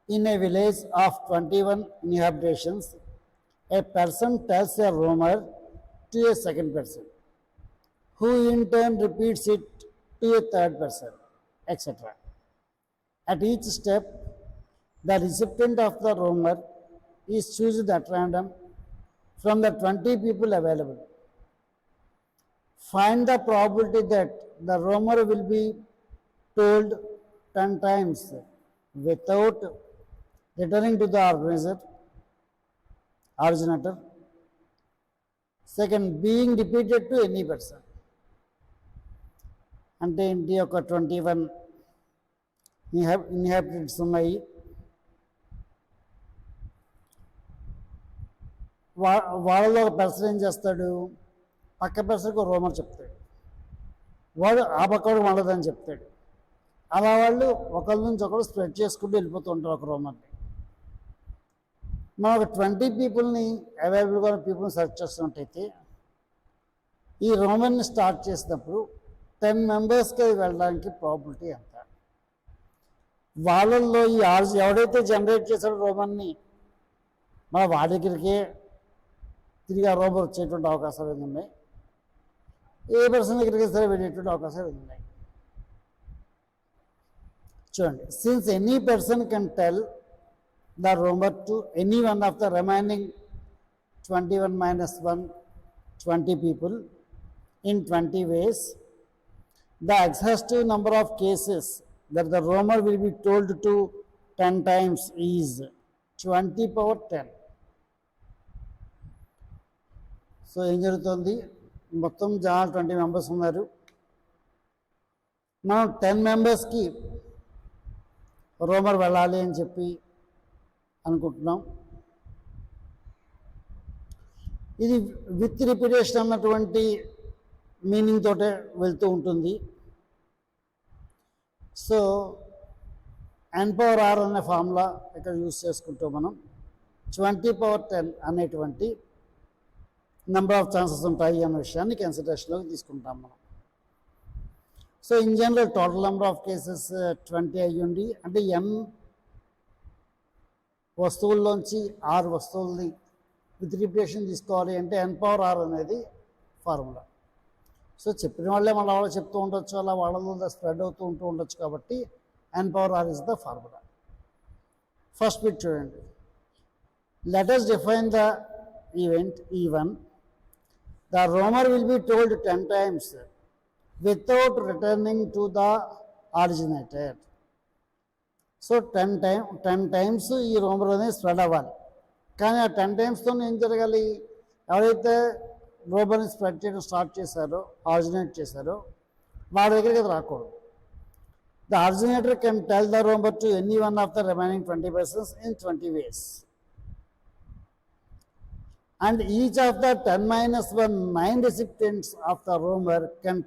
In a village of 21 inhabitants, a person tells a rumor to a second person, who in turn repeats it to a third person, etc. At each step, the recipient of the rumor is chosen at random from the 20 people available. Find the probability that the rumor will be told 10 times without returning to the originator. Second, being repeated to any person. అంటే ఇంటి యొక్క 21 inhabitants ఉన్నాయి. వాళ్ళలో ఒక person ఏం చేస్తాడు, పక్క పర్సన్కి ఒక రూమర్ చెప్తాడు, వాడు ఆ పక్కవాడు వాళ్ళదని చెప్తాడు. అలా వాళ్ళు ఒకరి నుంచి ఒకరు స్ప్రెడ్ చేసుకుంటూ వెళ్ళిపోతూ ఉంటారు ఒక రూమర్ని. మనం ఒక 20 పీపుల్ని అవైలబుల్గా ఉన్న పీపుల్ని సెర్చ్ చేస్తున్నట్టయితే ఈ రూమర్ని స్టార్ట్ చేసినప్పుడు 10 మెంబర్స్కి అది వెళ్ళడానికి ప్రాబిలిటీ ఎంత? వాళ్ళల్లో ఈ ఎవడైతే జనరేట్ చేశాడో రూమర్ని మన వాడి దగ్గరికే తిరిగి ఆ రూమర్ వచ్చేటువంటి అవకాశాలు ఉన్నాయి. ఏ పర్సన్ దగ్గరికి సరే వెళ్ళేటువంటి అవకాశాలు ఉన్నాయి. చూడండి, since any person can tell the rumor to any one of the remaining 21 minus 1, 20 people in 20 ways, the exhaustive number of cases that the rumor will be told to 10 times is 20 power 10. So ఏం జరుగుతుంది, మొత్తం జనాలు 20 members ఉన్నారు. మనం 10 మెంబర్స్కి rumour వెళ్ళాలి అని చెప్పి అనుకుంటున్నాం. ఇది విత్ రిపిటేషన్ అన్నటువంటి మీనింగ్ తోటే వెళ్తూ ఉంటుంది. సో n⁻r అనే ఫార్ములా ఇక్కడ యూజ్ చేసుకుంటూ మనం 20 power 10 అనేటువంటి నెంబర్ ఆఫ్ ఛాన్సెస్ ఉంటాయి అనే విషయాన్ని కన్సిడరేషన్లోకి తీసుకుంటాం మనం. So in general total number of cases 20 అయ్యుండి, అంటే n వస్తువుల్లోంచి 6 వస్తువుల్ని విత్ రిపిటేషన్ తీసుకోవాలి అంటే n⁻r అనేది ఫార్ములా. సో చెప్పిన వాళ్ళే మళ్ళీ వాళ్ళు చెప్తూ ఉండొచ్చు, అలా వాళ్ళలో స్ప్రెడ్ అవుతూ ఉండొచ్చు. కాబట్టి n⁻r is the formula. First bit చూడండి, let us define the event E1. The rumor will be told 10 times without returning to the originator. So 10 times ఈ రూమర్ అనేది స్ప్రెడ్ అవ్వాలి. కానీ ఆ 10 టైమ్స్తో ఏం జరగాలి, ఎవరైతే రూమర్ని స్ప్రెడ్ చేయడం స్టార్ట్ చేశారో, ఆరిజినేట్ చేశారో, వాడి దగ్గరికి అది రాకూడదు. The originator can tell the rumour to any one of the remaining 20 persons in 20 ways. And each of the 10 minus 1, 9 recipients of the rumor can